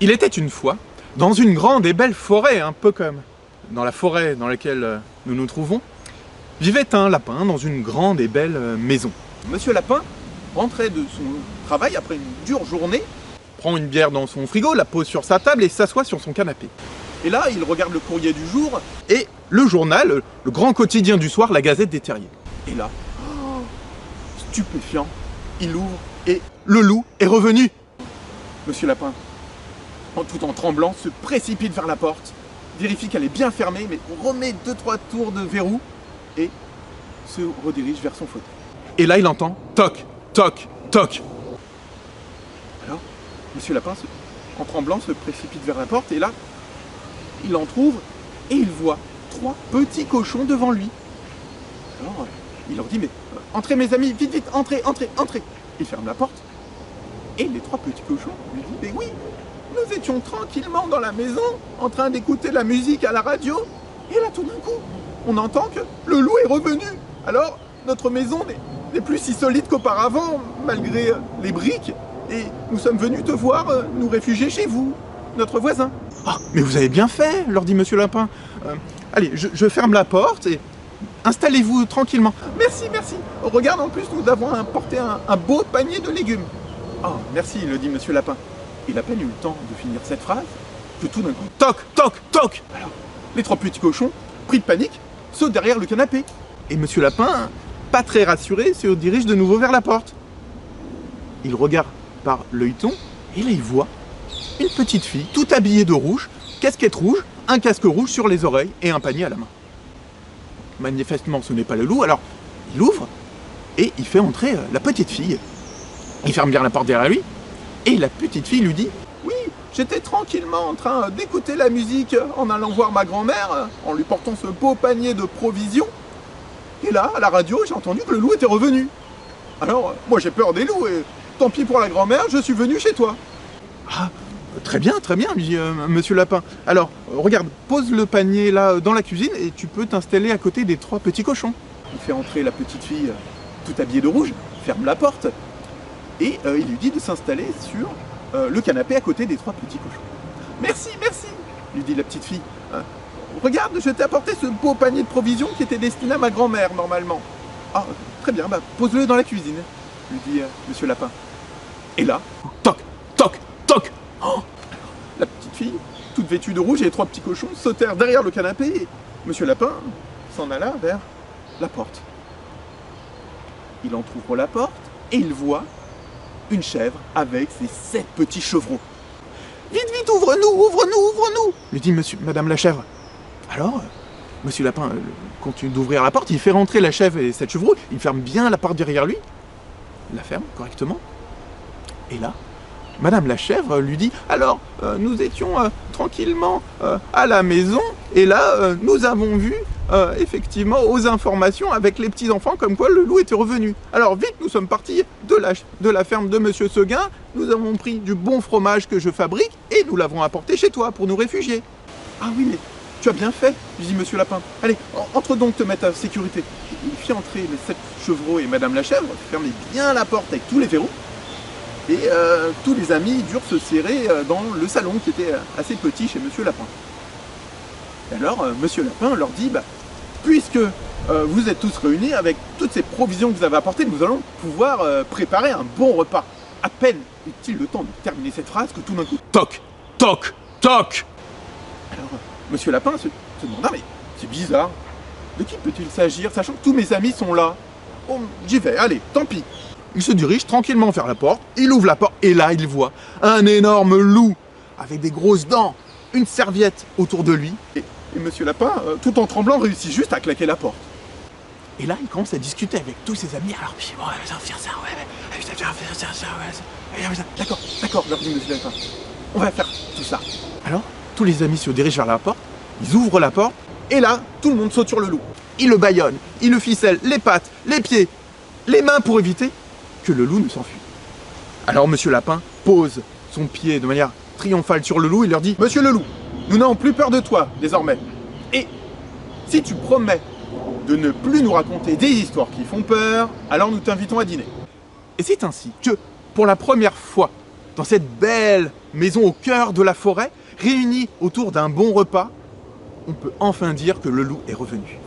Il était une fois, dans une grande et belle forêt, un peu comme dans la forêt dans laquelle nous nous trouvons, vivait un lapin dans une grande et belle maison. Monsieur Lapin rentrait de son travail après une dure journée, prend une bière dans son frigo, la pose sur sa table et s'assoit sur son canapé. Et là, il regarde le courrier du jour et le journal, le grand quotidien du soir, la Gazette des Terriers. Et là, stupéfiant, il ouvre et le loup est revenu. Monsieur Lapin, tout en tremblant, se précipite vers la porte, vérifie qu'elle est bien fermée, mais remet 2-3 tours de verrou et se redirige vers son fauteuil. Et là, il entend toc, toc, toc. Alors, Monsieur Lapin, en tremblant, se précipite vers la porte et là, il entrouvre et il voit 3 petits cochons devant lui. Alors, il leur dit, mais entrez mes amis, vite, vite, entrez, entrez, entrez. Il ferme la porte et les 3 petits cochons lui disent, mais oui, nous étions tranquillement dans la maison, en train d'écouter la musique à la radio, et là tout d'un coup, on entend que le loup est revenu. Alors, notre maison n'est plus si solide qu'auparavant, malgré les briques, et nous sommes venus te voir nous réfugier chez vous, notre voisin. Ah, mais vous avez bien fait, leur dit Monsieur Lapin. Allez, je ferme la porte et installez-vous tranquillement. Merci, merci. Regarde, en plus, nous avons apporté un beau panier de légumes. Ah, merci, le dit Monsieur Lapin. Il a à peine eu le temps de finir cette phrase que tout d'un coup, toc, toc, toc. Alors, les 3 petits cochons, pris de panique, sautent derrière le canapé. Et Monsieur Lapin, pas très rassuré, se dirige de nouveau vers la porte. Il regarde par l'œilleton et là il voit une petite fille, toute habillée de rouge, casquette rouge, un casque rouge sur les oreilles et un panier à la main. Manifestement, ce n'est pas le loup, alors il ouvre et il fait entrer la petite fille. Il ferme bien la porte derrière lui. Et la petite fille lui dit « Oui, j'étais tranquillement en train d'écouter la musique en allant voir ma grand-mère, en lui portant ce beau panier de provisions. Et là, à la radio, j'ai entendu que le loup était revenu. Alors, moi j'ai peur des loups et tant pis pour la grand-mère, je suis venu chez toi. » Ah, très bien, lui dit Monsieur Lapin. Alors, regarde, pose le panier là dans la cuisine et tu peux t'installer à côté des 3 petits cochons. Il fait entrer la petite fille toute habillée de rouge, ferme la porte. Et il lui dit de s'installer sur le canapé à côté des 3 petits cochons. Merci, merci, lui dit la petite fille. Regarde, je t'ai apporté ce beau panier de provisions qui était destiné à ma grand-mère, normalement. Ah, très bien, bah, pose-le dans la cuisine, lui dit Monsieur Lapin. Et là, toc, toc, toc. Oh, la petite fille, toute vêtue de rouge et les 3 petits cochons sautèrent derrière le canapé et Monsieur Lapin s'en alla vers la porte. Il entrouvre la porte et il voit une chèvre avec ses 7 petits chevreaux. Vite, vite, ouvre-nous, ouvre-nous, ouvre-nous, lui dit Madame la chèvre. Alors, Monsieur Lapin continue d'ouvrir la porte, il fait rentrer la chèvre et les 7 chevreaux, il ferme bien la porte derrière lui, la ferme correctement, et là, Madame la chèvre lui dit « Alors, nous étions tranquillement à la maison, et là, nous avons vu effectivement aux informations avec les petits-enfants comme quoi le loup était revenu. Alors vite, nous sommes partis de la ferme de Monsieur Seguin, nous avons pris du bon fromage que je fabrique, et nous l'avons apporté chez toi pour nous réfugier. » Ah oui, mais tu as bien fait, lui dit Monsieur Lapin. Allez, entre donc te mettre à sécurité. Il fit entrer les 7 chevreaux et Madame la chèvre, fermait bien la porte avec tous les verrous. Et tous les amis durent se serrer dans le salon qui était assez petit chez Monsieur Lapin. Et alors, Monsieur Lapin leur dit, bah, puisque vous êtes tous réunis avec toutes ces provisions que vous avez apportées, nous allons pouvoir préparer un bon repas. À peine est-il le temps de terminer cette phrase que tout d'un coup, toc, toc, toc. Alors, Monsieur Lapin se demanda, mais c'est bizarre, de qui peut-il s'agir, sachant que tous mes amis sont là? Bon, j'y vais, allez, tant pis. Il se dirige tranquillement vers la porte, il ouvre la porte, et là il voit un énorme loup, avec des grosses dents, une serviette autour de lui, et Monsieur Lapin, tout en tremblant, réussit juste à claquer la porte. Et là, il commence à discuter avec tous ses amis, alors, puis, bon, on va faire ça, d'accord, leur dit Monsieur Lapin, on va faire tout ça. Alors, tous les amis se dirigent vers la porte, ils ouvrent la porte, et là, tout le monde saute sur le loup. Il le bâillonne, il le ficelle, les pattes, les pieds, les mains pour éviter que le loup ne s'enfuit. Alors Monsieur Lapin pose son pied de manière triomphale sur le loup et leur dit « Monsieur le loup, nous n'avons plus peur de toi désormais. Et si tu promets de ne plus nous raconter des histoires qui font peur, alors nous t'invitons à dîner. » Et c'est ainsi que, pour la première fois dans cette belle maison au cœur de la forêt, réunis autour d'un bon repas, on peut enfin dire que le loup est revenu.